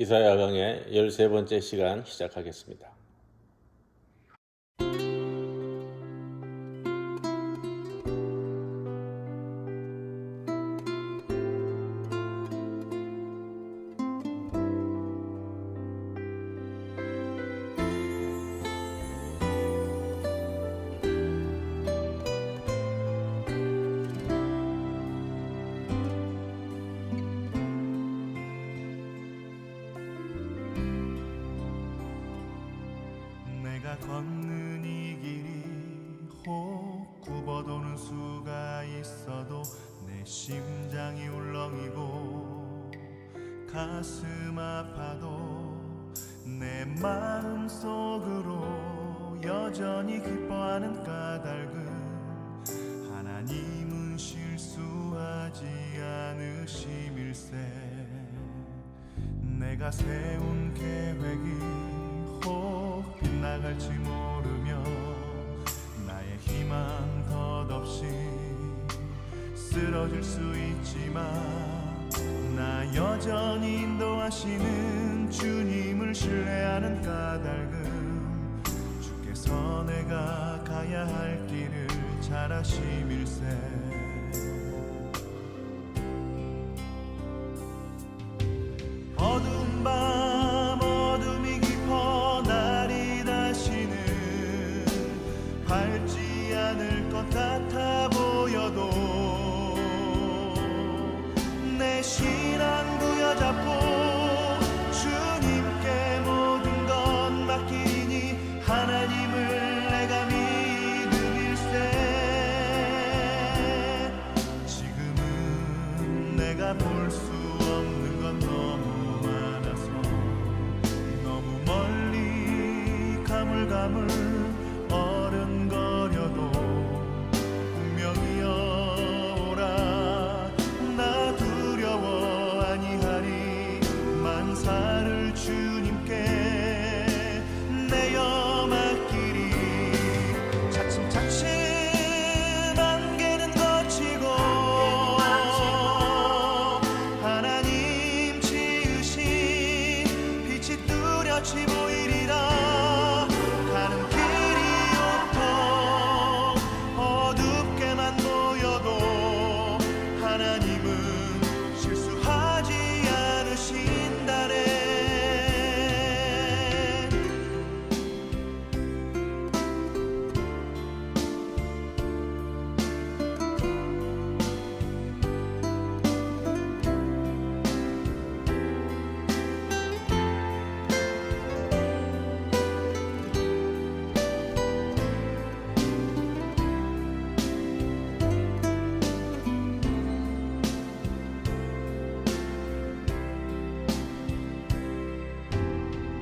이사야 강의 13번째 시간 시작하겠습니다. 내가 걷는 이 길이 혹 굽어도는 수가 있어도 내 심장이 울렁이고 가슴 아파도 내 마음 속으로 여전히 기뻐하는 까닭은 하나님은 실수하지 않으심일세. 내가 세운 계획이 혹 빗나갈지 모르며 나의 희망 덧없이 쓰러질 수 있지만 나 여전히 인도하시는 주님을 신뢰하는 까닭은 주께서 내가 가야 할 길을 잘 아심일세. 어두운 밤 어둠이 깊어 날이 다시는 밝지 않을 것 같아 보여도 내 신앙 부여잡고 주님께 모든 것 맡기니 하나님을 내가 믿음일세. 지금은 내가 볼 수 없는 건 너무 많아서 너무 멀리 가물가물 어른거려도 분명히 오라. 나 두려워 아니하리. 만사를 주님께 내어 맡기리. 차츰차츰 안개는 걷히고 하나님 지으신 빛이 뚜렷이 보이리라. 가는 길이 온통 어둡게만 보여도 하나님은 실수하지 않으신다네.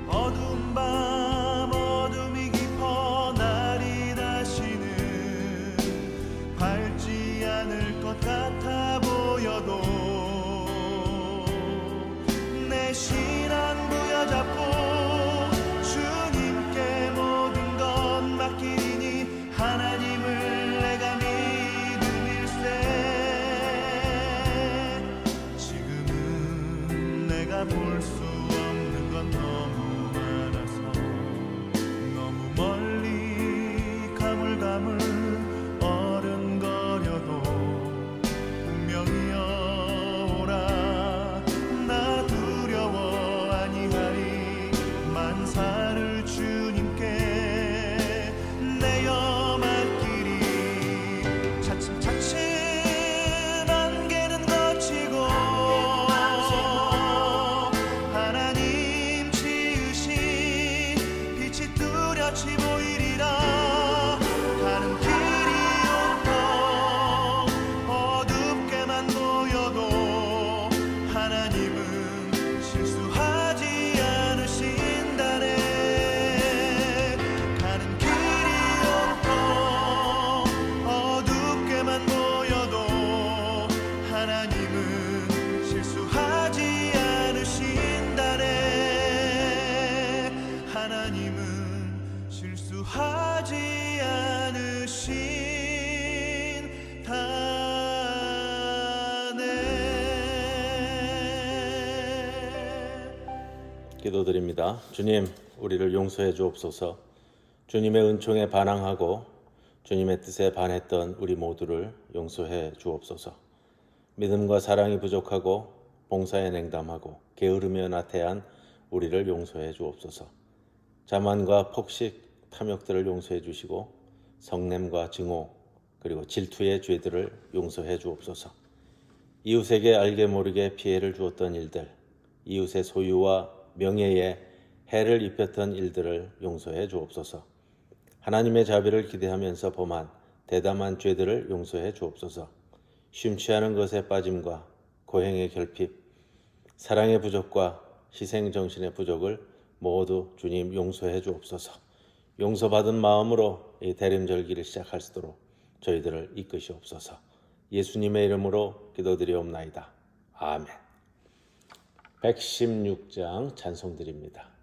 어두운 밤 어둠이 깊어 날이 다시는 밝지 않을 것 같아 보여도 내 신앙 부여잡고 주님께 모든 것 맡기니 하나님을 내가 믿음일세. 지금은 내가 볼 수 없는 건 너무 많아서 너무 멀리 가물가물 어른거려도 분명히 오라. 나 두려워 아니하리. 만사를 주님께 내어 맡기리. 차츰차츰 안개는 걷히고 하나님 지으신 빛이 뚜렷이 보이리라. 가는 길이 온통 어둡게만 보여도 하나님은 실수하지 않으신다네. 가는 길이 온통 어둡게만 보여도 하나님은 실수하지 않으신다네. 하나님은 실수하지 않으신다네. 기도드립니다. 주님, 우리를 용서해 주옵소서. 주님의 은총에 반항하고 주님의 뜻에 반했던 우리 모두를 용서해 주옵소서. 믿음과 사랑이 부족하고 봉사에 냉담하고 게으르며 나태한 우리를 용서해 주옵소서. 자만과 폭식, 탐욕들을 용서해 주시고 성냄과 증오 그리고 질투의 죄들을 용서해 주옵소서. 이웃에게 알게 모르게 피해를 주었던 일들, 이웃의 소유와 명예에 해를 입혔던 일들을 용서해 주옵소서. 하나님의 자비를 기대하면서 범한 대담한 죄들을 용서해 주옵소서. 심취 하는 것에 빠짐과 고행의 결핍, 사랑의 부족과 희생정신의 부족을 모두 주님 용서해 주옵소서. 용서받은 마음으로 이 대림절기를 시작할 수 있도록 저희들을 이끄시옵소서. 예수님의 이름으로 기도드리옵나이다. 아멘. 116장 찬송드립니다.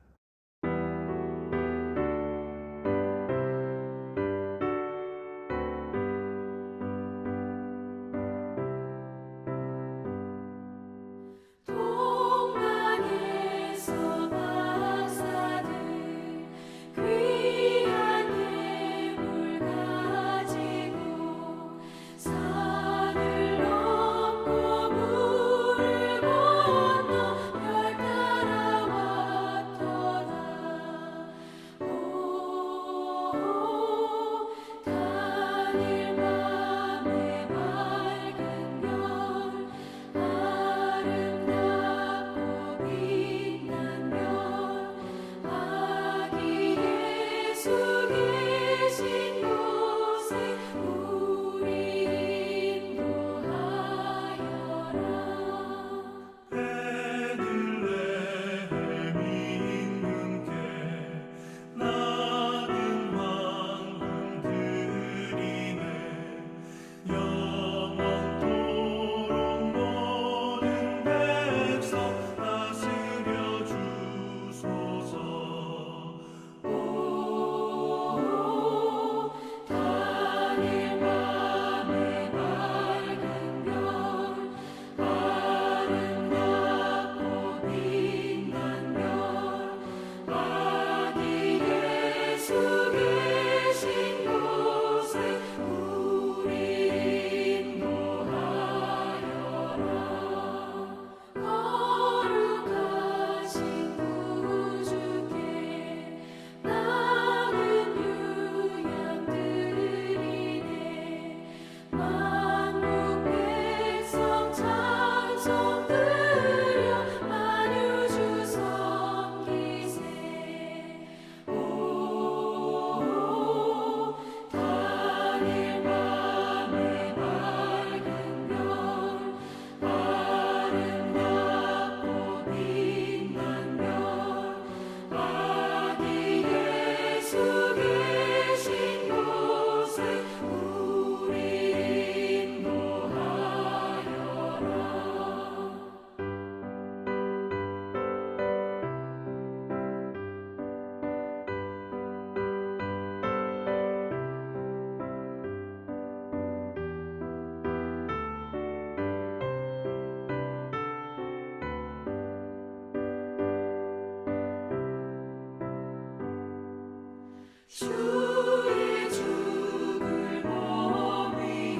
주의 죽을 몸 위에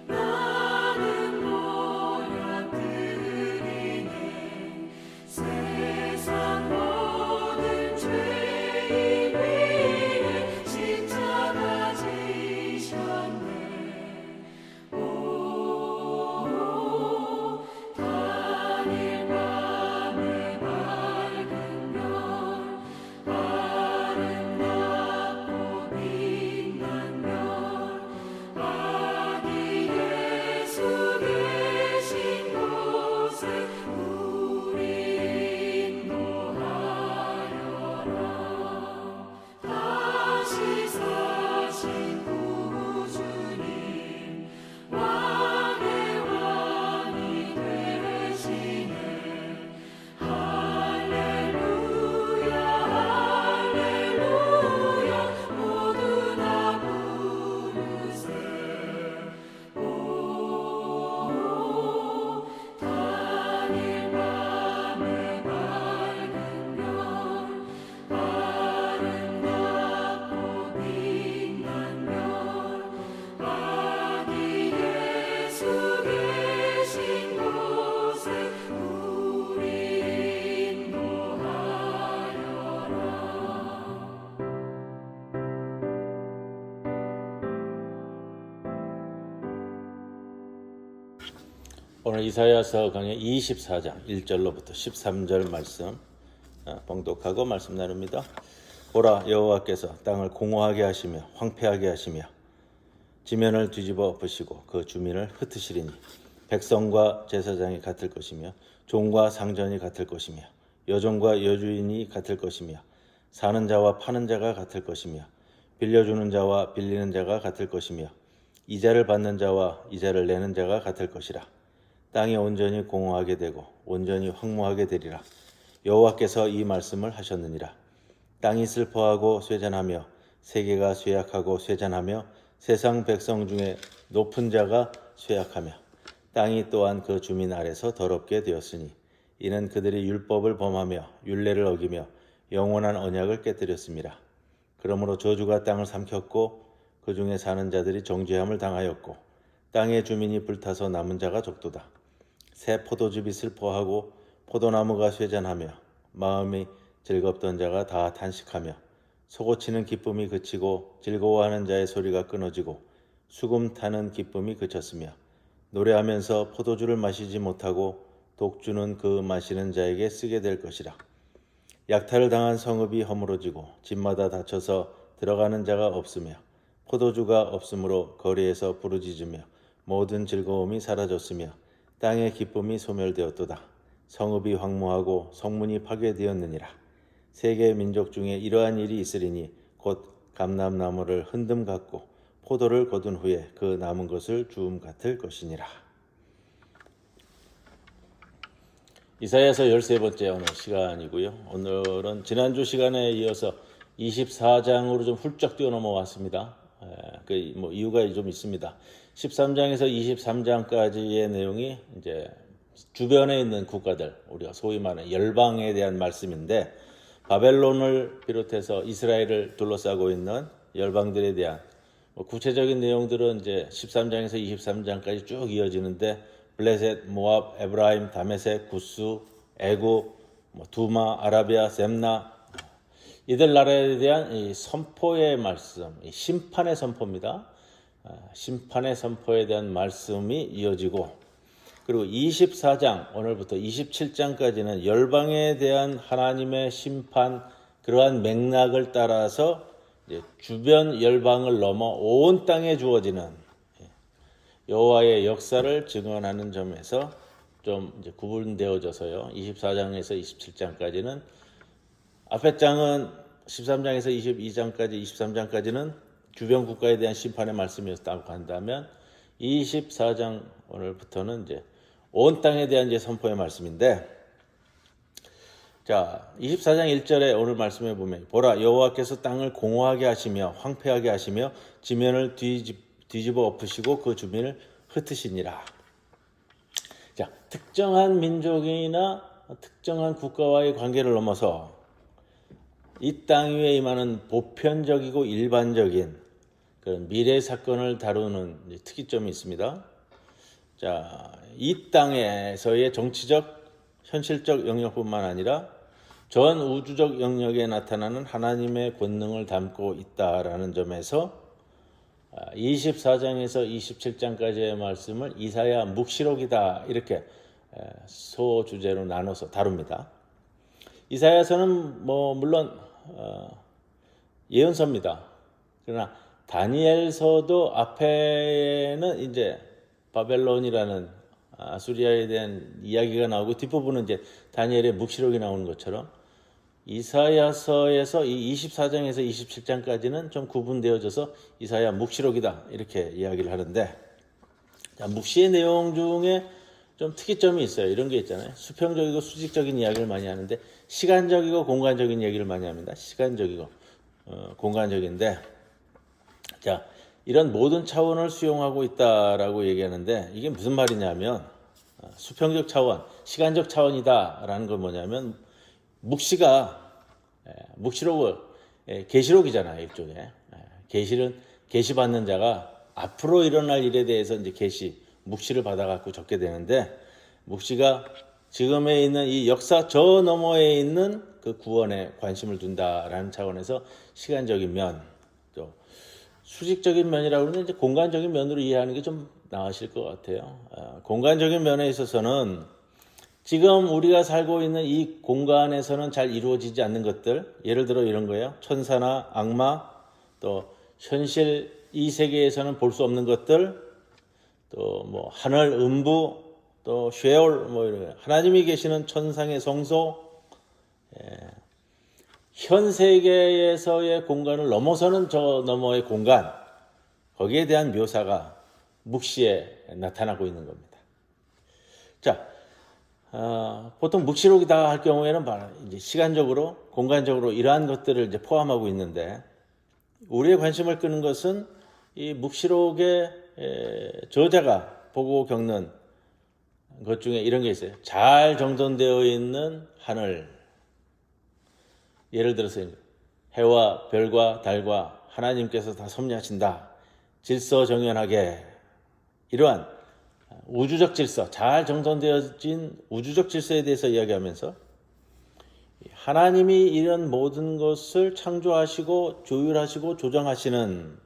나는 모략드리네. 세상 모든 죄인 위에 십자가 지셨네. 오 단일 밤의 밝은 별 아름다운 오늘 이사야서 강의 24장 1절로부터 13절 말씀 봉독하고 말씀 나눕니다. 보라, 여호와께서 땅을 공허하게 하시며 황폐하게 하시며 지면을 뒤집어 엎으시고 그 주민을 흩으시리니 백성과 제사장이 같을 것이며 종과 상전이 같을 것이며 여종과 여주인이 같을 것이며 사는 자와 파는 자가 같을 것이며 빌려주는 자와 빌리는 자가 같을 것이며 이자를 받는 자와 이자를 내는 자가 같을 것이라. 땅이 온전히 공허하게 되고 온전히 황무하게 되리라. 여호와께서 이 말씀을 하셨느니라. 땅이 슬퍼하고 쇠잔하며 세계가 쇠약하고 쇠잔하며 세상 백성 중에 높은 자가 쇠약하며 땅이 또한 그 주민 아래서 더럽게 되었으니 이는 그들이 율법을 범하며 율례를 어기며 영원한 언약을 깨뜨렸습니다. 그러므로 저주가 땅을 삼켰고 그 중에 사는 자들이 정죄함을 당하였고 땅의 주민이 불타서 남은 자가 적도다. 새 포도즙이 슬퍼하고 포도나무가 쇠잔하며 마음이 즐겁던 자가 다 탄식하며 소고치는 기쁨이 그치고 즐거워하는 자의 소리가 끊어지고 수금 타는 기쁨이 그쳤으며 노래하면서 포도주를 마시지 못하고 독주는 그 마시는 자에게 쓰게 될 것이라. 약탈을 당한 성읍이 허물어지고 집마다 닫혀서 들어가는 자가 없으며 포도주가 없으므로 거리에서 부르짖으며 모든 즐거움이 사라졌으며 땅의 기쁨이 소멸되었도다. 성읍이 황무하고 성문이 파괴되었느니라. 세계 민족 중에 이러한 일이 있으리니 곧 감람나무를 흔듦 같고 포도를 거둔 후에 그 남은 것을 주움 같을 것이니라. 이사야서 13번째 오늘 시간이고요. 오늘은 지난주 시간에 이어서 24장으로 좀 훌쩍 뛰어넘어왔습니다. 이유가 좀 있습니다. 13장에서 23장까지의 내용이 이제 주변에 있는 국가들, 우리가 소위 말하는 열방에 대한 말씀인데 바벨론을 비롯해서 이스라엘을 둘러싸고 있는 열방들에 대한 구체적인 내용들은 이제 13장에서 23장까지 쭉 이어지는데 블레셋, 모압, 에브라임, 다메섹, 구스, 애굽, 두마, 아라비아, 셈나 이들 나라에 대한 이 선포의 말씀, 심판의 선포입니다. 심판의 선포에 대한 말씀이 이어지고 그리고 24장 오늘부터 27장까지는 열방에 대한 하나님의 심판 그러한 맥락을 따라서 이제 주변 열방을 넘어 온 땅에 주어지는 여호와의 역사를 증언하는 점에서 좀 이제 구분되어져서요. 24장에서 27장까지는 앞에 장은 13장에서 22장까지 23장까지는 주변 국가에 대한 심판의 말씀이었다고 한다면 24장 오늘부터는 이제 온 땅에 대한 이제 선포의 말씀인데 자 24장 1절에 오늘 말씀해 보면 보라 여호와께서 땅을 공허하게 하시며 황폐하게 하시며 지면을 뒤집어 엎으시고 그 주민을 흩으시니라. 자 특정한 민족이나 특정한 국가와의 관계를 넘어서 이 땅 위에 임하는 보편적이고 일반적인 그런 미래 사건을 다루는 특이점이 있습니다. 자, 이 땅에서의 정치적, 현실적 영역뿐만 아니라 전 우주적 영역에 나타나는 하나님의 권능을 담고 있다라는 점에서 24장에서 27장까지의 말씀을 이사야 묵시록이다 이렇게 소주제로 나눠서 다룹니다. 이사야서는 물론 예언서입니다. 그러나 다니엘서도 앞에는 이제 바벨론이라는 아수리아에 대한 이야기가 나오고 뒷부분은 이제 다니엘의 묵시록이 나오는 것처럼 이사야서에서 이 24장에서 27장까지는 좀 구분되어져서 이사야 묵시록이다 이렇게 이야기를 하는데 자, 묵시의 내용 중에 좀 특이점이 있어요. 이런 게 있잖아요. 수평적이고 수직적인 이야기를 많이 하는데 시간적이고 공간적인 얘기를 많이 합니다. 시간적이고 공간적인데 자 이런 모든 차원을 수용하고 있다라고 얘기하는데 이게 무슨 말이냐면 수평적 차원, 시간적 차원이다라는 건 뭐냐면 묵시록을 계시록이잖아요. 일종의 계시는 계시받는 자가 앞으로 일어날 일에 대해서 이제 묵시를 받아갖고 적게 되는데 묵시가 지금에 있는 이 역사 저 너머에 있는 그 구원에 관심을 둔다라는 차원에서 시간적인 면, 또 수직적인 면이라고 하면 이제 공간적인 면으로 이해하는 게 좀 나으실 것 같아요. 공간적인 면에 있어서는 지금 우리가 살고 있는 이 공간에서는 잘 이루어지지 않는 것들, 예를 들어 이런 거예요. 천사나 악마, 또 현실 이 세계에서는 볼 수 없는 것들, 또 뭐 하늘 음부, 또 쉐올 뭐 이런 거. 하나님이 계시는 천상의 성소, 현 세계에서의 공간을 넘어서는 저 너머의 공간, 거기에 대한 묘사가 묵시에 나타나고 있는 겁니다. 자, 보통 묵시록이다 할 경우에는 이제 시간적으로, 공간적으로 이러한 것들을 이제 포함하고 있는데, 우리의 관심을 끄는 것은 이 묵시록의 저자가 보고 겪는 것 중에 이런 게 있어요. 잘 정돈되어 있는 하늘. 예를 들어서 해와 별과 달과 하나님께서 다 섭리하신다. 질서정연하게. 이러한 우주적 질서, 잘 정돈되어진 우주적 질서에 대해서 이야기하면서 하나님이 이런 모든 것을 창조하시고 조율하시고 조정하시는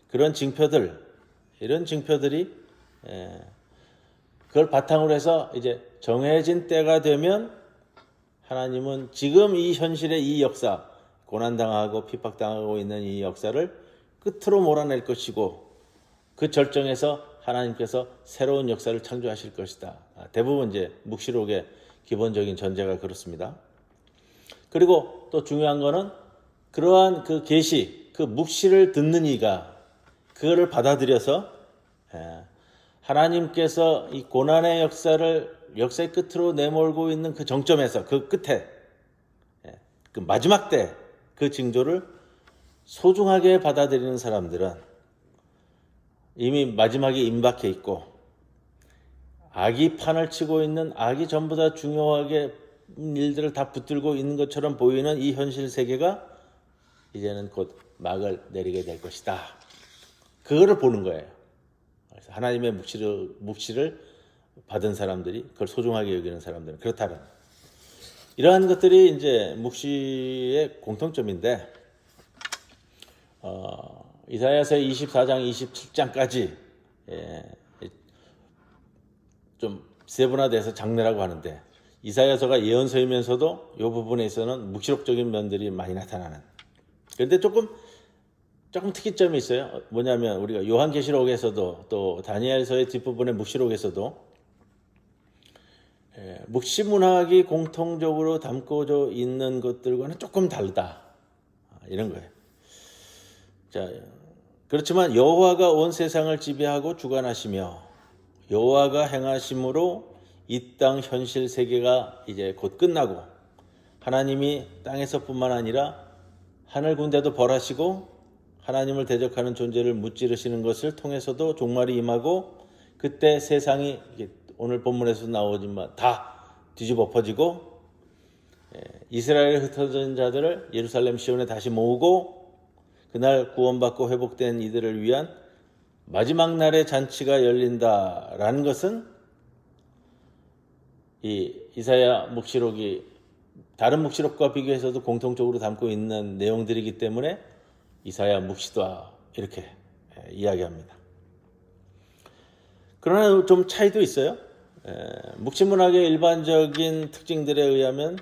그런 징표들, 이런 징표들이 그걸 바탕으로 해서 이제 정해진 때가 되면 하나님은 지금 이 현실의 이 역사, 고난당하고 핍박당하고 있는 이 역사를 끝으로 몰아낼 것이고 그 절정에서 하나님께서 새로운 역사를 창조하실 것이다. 대부분 이제 묵시록의 기본적인 전제가 그렇습니다. 그리고 또 중요한 거는 그러한 그 계시, 그 묵시를 듣는 이가 그거를 받아들여서 하나님께서 이 고난의 역사의 끝으로 내몰고 있는 그 정점에서 그 끝에 그 마지막 때 그 징조를 소중하게 받아들이는 사람들은 이미 마지막에 임박해 있고 악이 판을 치고 있는 악이 전부 다 중요하게 일들을 다 붙들고 있는 것처럼 보이는 이 현실 세계가 이제는 곧 막을 내리게 될 것이다. 그거를 보는 거예요. 그래서 하나님의 묵시를 받은 사람들이 그걸 소중하게 여기는 사람들은 그렇다는 이러한 것들이 이제 묵시의 공통점인데 이사야서 24장 27장까지 좀 세분화돼서 장르라고 하는데 이사야서가 예언서이면서도 이 부분에 있어서는 묵시록적인 면들이 많이 나타나는. 그런데 조금 특이점이 있어요. 뭐냐면 우리가 요한계시록에서도 또 다니엘서의 뒷부분의 묵시록에서도 묵시 문학이 공통적으로 담고져 있는 것들과는 조금 다르다. 이런 거예요. 자, 그렇지만 여호와가 온 세상을 지배하고 주관하시며 여호와가 행하심으로 이 땅 현실 세계가 이제 곧 끝나고 하나님이 땅에서뿐만 아니라 하늘 군대도 벌하시고 하나님을 대적하는 존재를 무찌르시는 것을 통해서도 종말이 임하고 그때 세상이 오늘 본문에서 나오지만 다 뒤집어 엎어지고 이스라엘에 흩어진 자들을 예루살렘 시온에 다시 모으고 그날 구원받고 회복된 이들을 위한 마지막 날의 잔치가 열린다라는 것은 이 이사야 묵시록이 다른 묵시록과 비교해서도 공통적으로 담고 있는 내용들이기 때문에 이사야 묵시다 이렇게 이야기합니다. 그러나 좀 차이도 있어요. 묵시문학의 일반적인 특징들에 의하면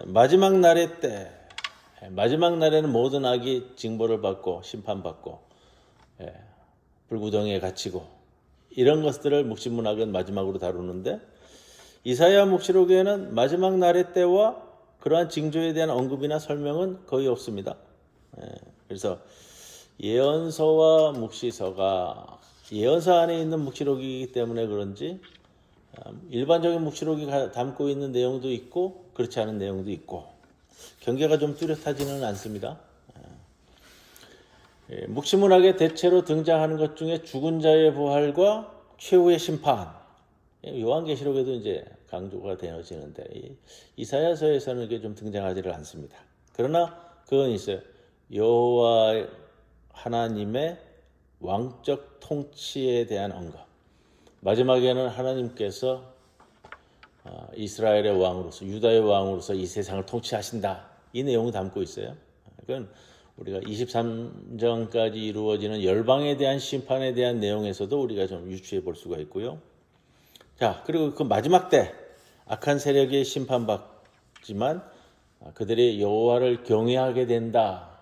마지막 날의 때, 마지막 날에는 모든 악이 징벌을 받고 심판받고 불구덩이에 갇히고 이런 것들을 묵시문학은 마지막으로 다루는데 이사야 묵시록에는 마지막 날의 때와 그러한 징조에 대한 언급이나 설명은 거의 없습니다. 그래서 예언서와 묵시서가 예언서 안에 있는 묵시록이기 때문에 그런지 일반적인 묵시록이 담고 있는 내용도 있고 그렇지 않은 내용도 있고 경계가 좀 뚜렷하지는 않습니다. 묵시문학에 대체로 등장하는 것 중에 죽은 자의 부활과 최후의 심판, 요한계시록에도 이제 강조가 되어지는데 이사야서에서는 이게 좀 등장하지를 않습니다. 그러나 그건 있어요. 여호와 하나님의 왕적 통치에 대한 언급. 마지막에는 하나님께서 이스라엘의 왕으로서 유다의 왕으로서 이 세상을 통치하신다. 이 내용을 담고 있어요. 그건 우리가 23장까지 이루어지는 열방에 대한 심판에 대한 내용에서도 우리가 좀 유추해 볼 수가 있고요. 자, 그리고 그 마지막 때 악한 세력이 심판받지만 그들이 여호와를 경외하게 된다.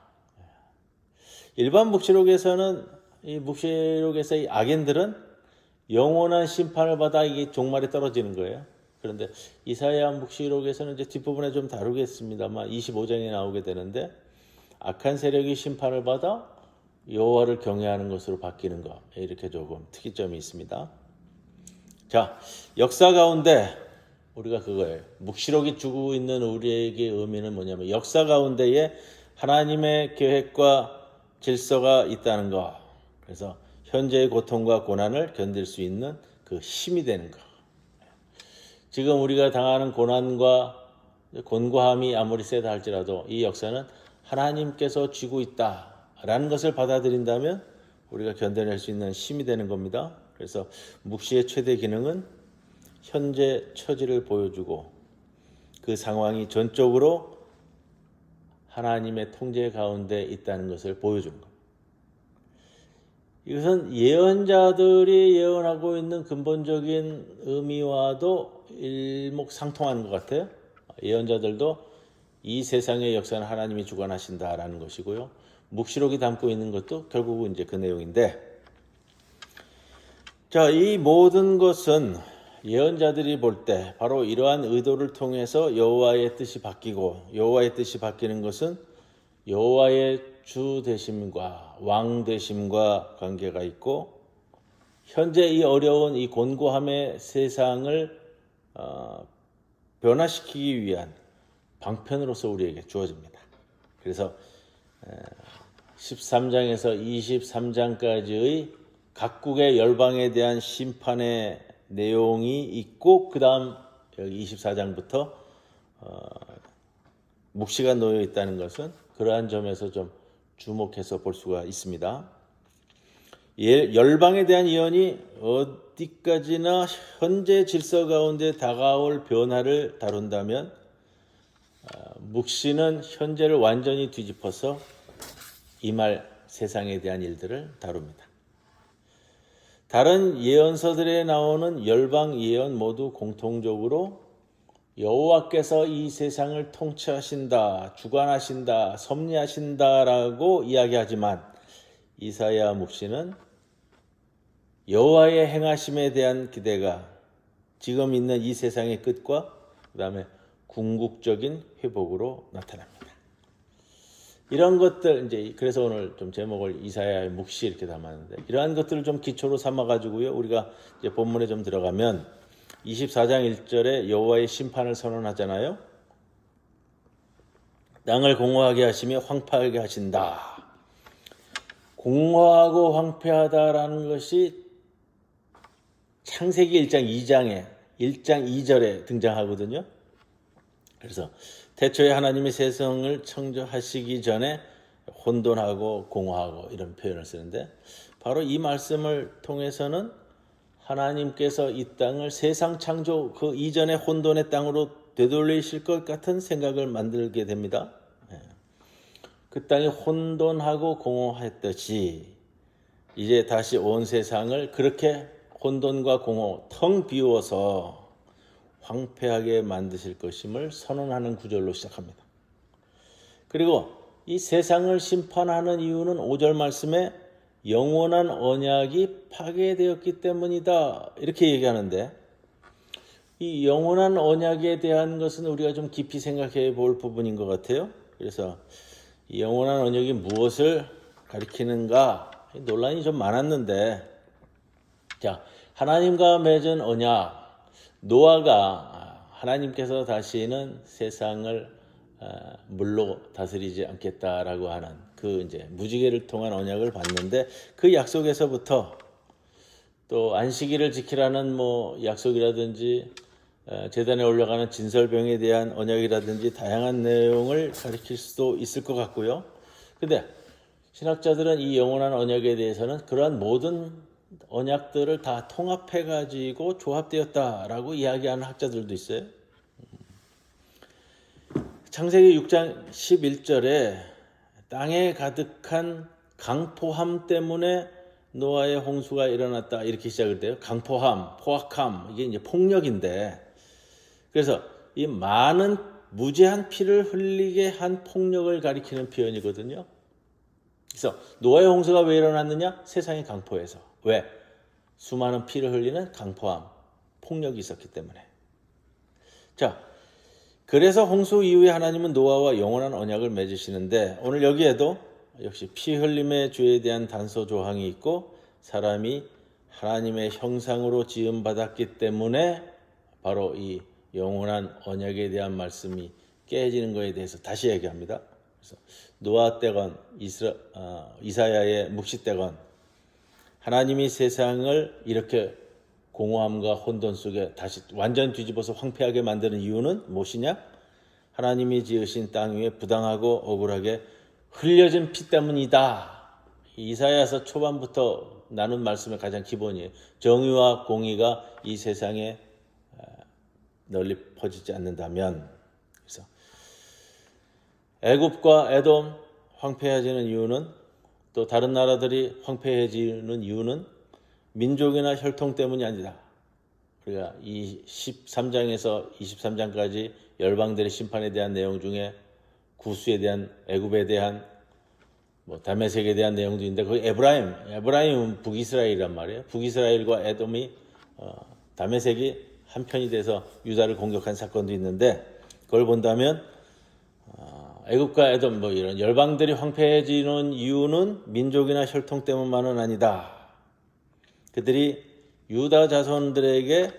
일반 묵시록에서는 이 묵시록에서 이 악인들은 영원한 심판을 받아 이게 종말에 떨어지는 거예요. 그런데 이사야 묵시록에서는 이제 뒷부분에 좀 다루겠습니다만 25장에 나오게 되는데 악한 세력이 심판을 받아 여호와를 경외하는 것으로 바뀌는 것, 이렇게 조금 특이점이 있습니다. 자, 역사 가운데 우리가 그거예요. 묵시록이 주고 있는 우리에게 의미는 뭐냐면 역사 가운데에 하나님의 계획과 질서가 있다는 것. 그래서 현재의 고통과 고난을 견딜 수 있는 그 힘이 되는 것. 지금 우리가 당하는 고난과 곤고함이 아무리 세다 할지라도 이 역사는 하나님께서 쥐고 있다라는 것을 받아들인다면 우리가 견뎌낼 수 있는 힘이 되는 겁니다. 그래서 묵시의 최대 기능은 현재 처지를 보여주고 그 상황이 전적으로 하나님의 통제 가운데 있다는 것을 보여주는 겁니다. 이것은 예언자들이 예언하고 있는 근본적인 의미와도 일목상통하는 것 같아요. 예언자들도 이 세상의 역사는 하나님이 주관하신다라는 것이고요. 묵시록이 담고 있는 것도 결국은 이제 그 내용인데, 자, 이 모든 것은 예언자들이 볼 때 바로 이러한 의도를 통해서 여호와의 뜻이 바뀌고, 여호와의 뜻이 바뀌는 것은 여호와의 주 되심과 왕 되심과 관계가 있고, 현재 이 어려운 이 곤고함의 세상을 변화시키기 위한 방편으로서 우리에게 주어집니다. 그래서 13장에서 23장까지의 각국의 열방에 대한 심판의 내용이 있고, 그 다음 여기 24장부터 묵시가 놓여 있다는 것은 그러한 점에서 좀 주목해서 볼 수가 있습니다. 열방에 대한 예언이 어디까지나 현재 질서 가운데 다가올 변화를 다룬다면 묵시는 현재를 완전히 뒤집어서 임할 세상에 대한 일들을 다룹니다. 다른 예언서들에 나오는 열방 예언 모두 공통적으로 여호와께서 이 세상을 통치하신다, 주관하신다, 섭리하신다라고 이야기하지만 이사야 묵시는 여호와의 행하심에 대한 기대가 지금 있는 이 세상의 끝과 그 다음에 궁극적인 회복으로 나타납니다. 이런 것들, 이제 그래서 오늘 좀 제목을 이사야의 묵시 이렇게 담았는데, 이러한 것들을 좀 기초로 삼아가지고요, 우리가 이제 본문에 좀 들어가면 24장 1절에 여호와의 심판을 선언하잖아요. 땅을 공허하게 하시며 황폐하게 하신다. 공허하고 황폐하다라는 것이 창세기 1장 2절에 등장하거든요. 그래서 태초에 하나님이 세상을 창조하시기 전에 혼돈하고 공허하고 이런 표현을 쓰는데, 바로 이 말씀을 통해서는 하나님께서 이 땅을 세상 창조 그 이전의 혼돈의 땅으로 되돌리실 것 같은 생각을 만들게 됩니다. 그 땅이 혼돈하고 공허했듯이 이제 다시 온 세상을 그렇게 혼돈과 공허, 텅 비워서 황폐하게 만드실 것임을 선언하는 구절로 시작합니다. 그리고 이 세상을 심판하는 이유는 5절 말씀에 영원한 언약이 파괴되었기 때문이다, 이렇게 얘기하는데, 이 영원한 언약에 대한 것은 우리가 좀 깊이 생각해 볼 부분인 것 같아요. 그래서 이 영원한 언약이 무엇을 가리키는가 논란이 좀 많았는데, 자, 하나님과 맺은 언약, 노아가 하나님께서 다시는 세상을 물로 다스리지 않겠다라고 하는 그 이제 무지개를 통한 언약을 받는데, 그 약속에서부터 또 안식일을 지키라는 뭐 약속이라든지 제단에 올라가는 진설병에 대한 언약이라든지 다양한 내용을 가리킬 수도 있을 것 같고요. 근데 신학자들은 이 영원한 언약에 대해서는 그러한 모든 언약들을 다 통합해 가지고 조합되었다라고 이야기하는 학자들도 있어요. 창세기 6장 11절에 땅에 가득한 강포함 때문에 노아의 홍수가 일어났다 이렇게 시작을 돼요. 강포함, 포악함 이게 이제 폭력인데 그래서 이 많은 무제한 피를 흘리게 한 폭력을 가리키는 표현이거든요. 그래서 노아의 홍수가 왜 일어났느냐? 세상의 강포에서. 왜? 수많은 피를 흘리는 강포함, 폭력이 있었기 때문에. 자, 그래서 홍수 이후에 하나님은 노아와 영원한 언약을 맺으시는데 오늘 여기에도 역시 피 흘림의 죄에 대한 단서 조항이 있고 사람이 하나님의 형상으로 지음받았기 때문에 바로 이 영원한 언약에 대한 말씀이 깨지는 것에 대해서 다시 얘기합니다. 그래서 노아 때건 이사야의 묵시 때건 하나님이 세상을 이렇게 공허함과 혼돈 속에 다시 완전 뒤집어서 황폐하게 만드는 이유는 무엇이냐? 하나님이 지으신 땅 위에 부당하고 억울하게 흘려진 피 때문이다. 이사야서 초반부터 나눈 말씀의 가장 기본이에요. 정의와 공의가 이 세상에 널리 퍼지지 않는다면, 그래서 애굽과 에돔 황폐해지는 이유는, 또 다른 나라들이 황폐해지는 이유는 민족이나 혈통 때문이 아니다. 우리가 이 13장에서 23장까지 열방들의 심판에 대한 내용 중에 구스에 대한, 애굽에 대한, 다메섹에 대한 내용도 있는데 그 에브라임은 북이스라엘이란 말이에요. 북이스라엘과 에돔이 다메섹이 한편이 돼서 유다를 공격한 사건도 있는데 그걸 본다면 애굽과 에돔 이런 열방들이 황폐해지는 이유는 민족이나 혈통 때문만은 아니다. 그들이 유다 자손들에게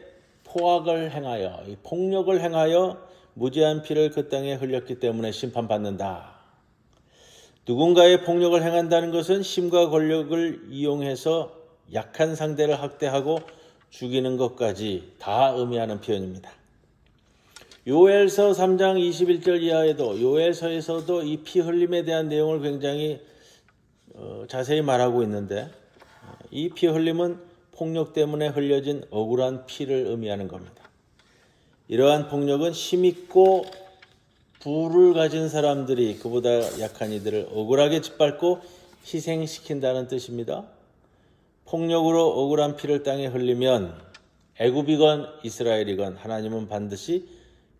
포악을 행하여, 이 폭력을 행하여 무지한 피를 그 땅에 흘렸기 때문에 심판받는다. 누군가의 폭력을 행한다는 것은 힘과 권력을 이용해서 약한 상대를 학대하고 죽이는 것까지 다 의미하는 표현입니다. 요엘서 3장 21절 이하에도 요엘서에서도 이 피 흘림에 대한 내용을 굉장히 자세히 말하고 있는데 이 피 흘림은 폭력 때문에 흘려진 억울한 피를 의미하는 겁니다. 이러한 폭력은 힘있고 부를 가진 사람들이 그보다 약한 이들을 억울하게 짓밟고 희생시킨다는 뜻입니다. 폭력으로 억울한 피를 땅에 흘리면 애굽이건 이스라엘이건 하나님은 반드시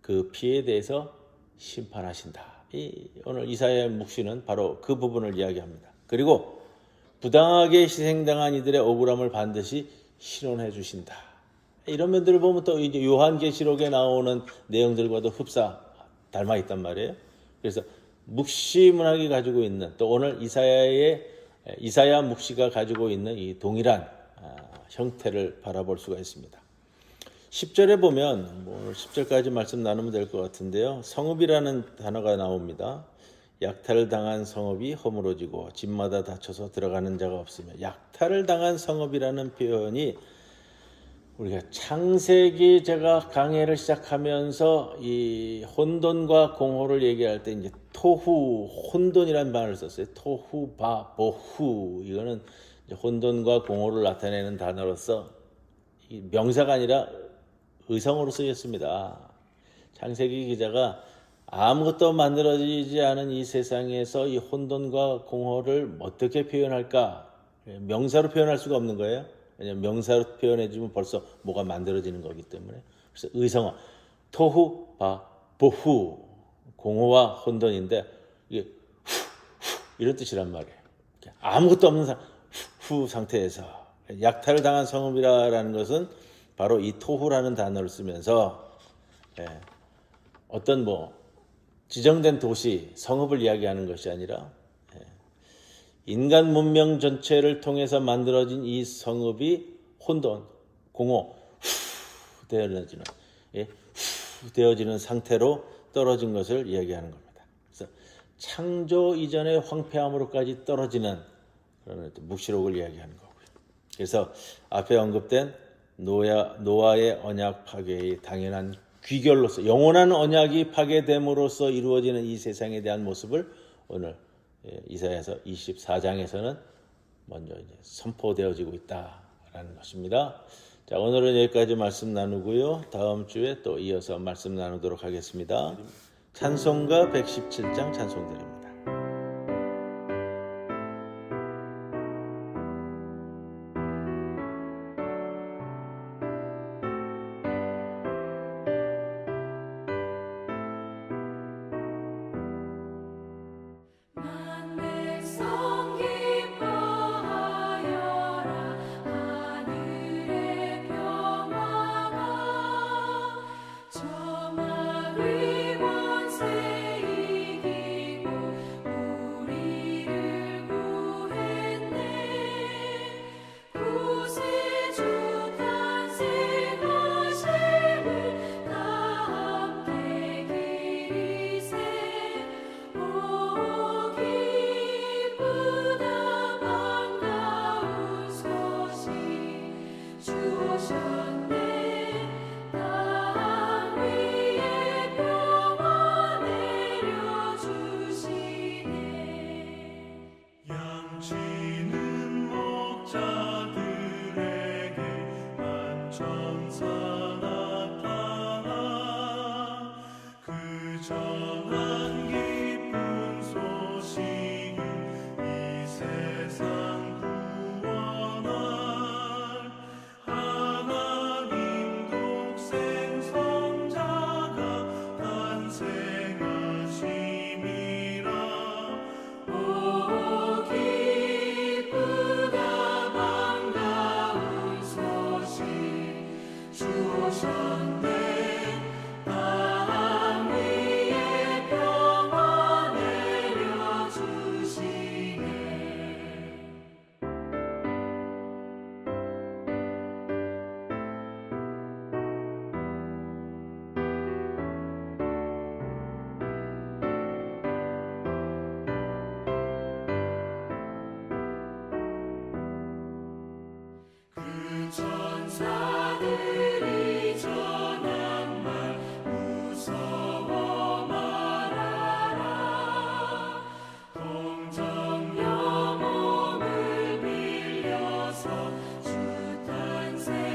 그 피에 대해서 심판하신다. 오늘 이사야의 묵시는 바로 그 부분을 이야기합니다. 그리고 부당하게 희생당한 이들의 억울함을 반드시 실현해 주신다. 이런 면들을 보면 또 이제 요한계시록에 나오는 내용들과도 흡사 닮아 있단 말이에요. 그래서 묵시 문학이 가지고 있는, 또 오늘 이사야 묵시가 가지고 있는 이 동일한 형태를 바라볼 수가 있습니다. 10절에 보면 10절까지 말씀 나누면 될 것 같은데요. 성읍이라는 단어가 나옵니다. 약탈을 당한 성읍이 허물어지고 집마다 닫혀서 들어가는 자가 없으며, 약탈을 당한 성읍이라는 표현이 우리가 창세기 제가 강해를 시작하면서 이 혼돈과 공허를 얘기할 때 이제 토후, 혼돈이라는 말을 썼어요. 토후, 바, 보후. 이거는 이제 혼돈과 공허를 나타내는 단어로서 이 명사가 아니라 의성어로 쓰였습니다. 창세기 기자가 아무것도 만들어지지 않은 이 세상에서 이 혼돈과 공허를 어떻게 표현할까? 명사로 표현할 수가 없는 거예요. 왜냐하면 명사로 표현해주면 벌써 뭐가 만들어지는 거기 때문에. 그래서 의성어, 토후, 바, 보후, 공허와 혼돈인데 이게 이런 뜻이란 말이에요. 아무것도 없는 후 상태에서 약탈을 당한 성읍이라는 것은 바로 이 토후라는 단어를 쓰면서 어떤 지정된 도시, 성읍을 이야기하는 것이 아니라 인간 문명 전체를 통해서 만들어진 이 성읍이 혼돈, 공허, 되어지는 상태로 떨어진 것을 이야기하는 겁니다. 그래서 창조 이전의 황폐함으로까지 떨어지는 그런 묵시록을 이야기하는 거고요. 그래서 앞에 언급된 노아의 언약 파괴의 당연한 귀결로서, 영원한 언약이 파괴됨으로써 이루어지는 이 세상에 대한 모습을 오늘 이사야서 24장에서는 먼저 이제 선포되어지고 있다라는 것입니다. 자, 오늘은 여기까지 말씀 나누고요. 다음 주에 또 이어서 말씀 나누도록 하겠습니다. 찬송가 117장 찬송드립니다. 전한 기쁜 소식 이 세상 구원할 하나님 독생 성자가 탄생하심이라. 오 기쁘다 반가운 소식 주 오셨네 땅 위에 평화 내려주시네. 그 천사들이 전한 말 무서워 말아라. 동정녀 몸을 빌려서 주 탄생하셨네.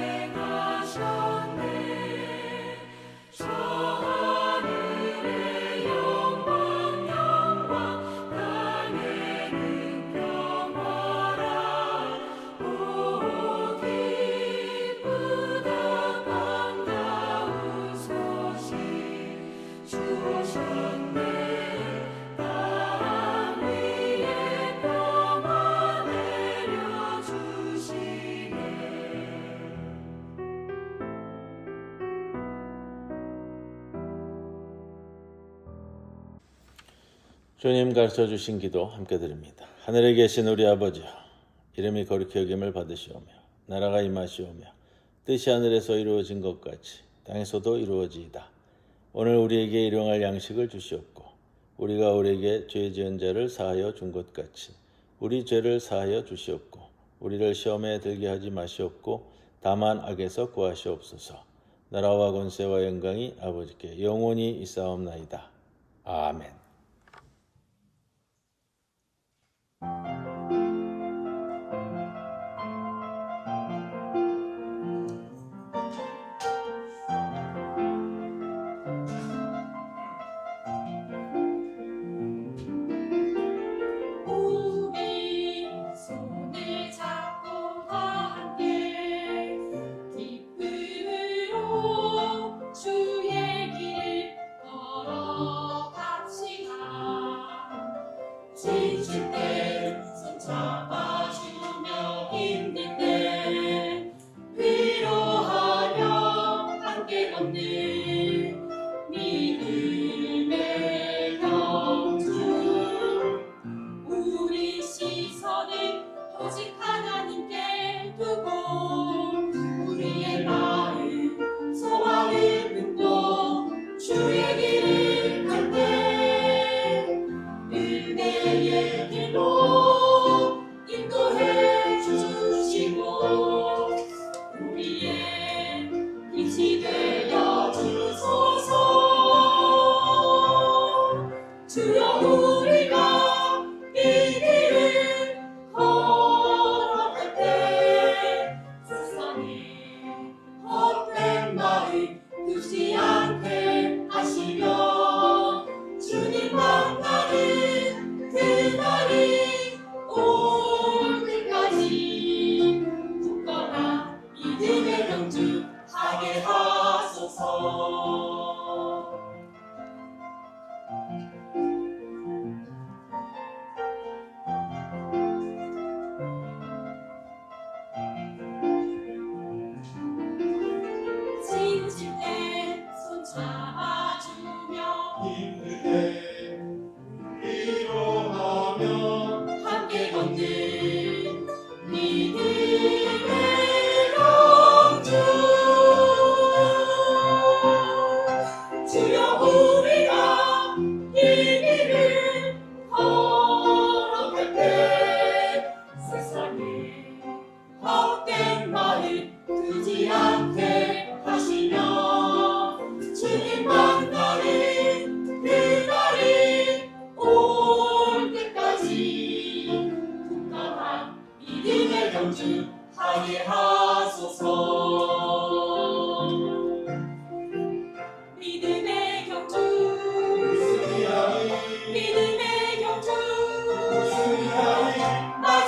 저 하늘의 영광 영광 땅에는 평화라. 오 기쁘다 반가운 소식 주 오셨네 땅 위에 평화 내려주시네. 주님 가르쳐 주신 기도 함께 드립니다. 하늘에 계신 우리 아버지여, 이름이 거룩히 여김을 받으시오며 나라가 임하시오며 뜻이 하늘에서 이루어진 것 같이 땅에서도 이루어지이다. 오늘 우리에게 일용할 양식을 주시옵고 우리가 우리에게 죄 지은 자를 사하여 준 것 같이 우리 죄를 사하여 주시옵고 우리를 시험에 들게 하지 마시옵고 다만 악에서 구하시옵소서. 나라와 권세와 영광이 아버지께 영원히 있사옵나이다. 아멘. 우리 손을 잡고 다 함께 기쁨으로 주의 길 걸어갑시다. 지칠 때 손 잡아주며 힘들 때 위로하며 함께 걷는 믿음의 경주. 우리 시선을 오직 하나님께 두고 우리의 마음 소망을 품고 주의 길을 갈 때 은혜의 길로 인도해 주시고 우리의 빛이 되어 주소서. 주여 우리가 이 길을 걸어갈 때 세상에 헛된 마음 두지 않게 하시며 주님 만나는 그날이 올 때까지 굳건한 믿음의 경주 하게 하소서. 지칠 때 손 잡아주며 힘들 때 위로하며 함께 걷는 믿음의 경주. 주여 우리가 이 길을 걸어갈 때 세상에 헛된 마음 두지 않게 하시며 주님 만나는 그날이 올 때까지 굳건한 믿음의 경주 하게 하소서. 믿음의 경주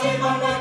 제발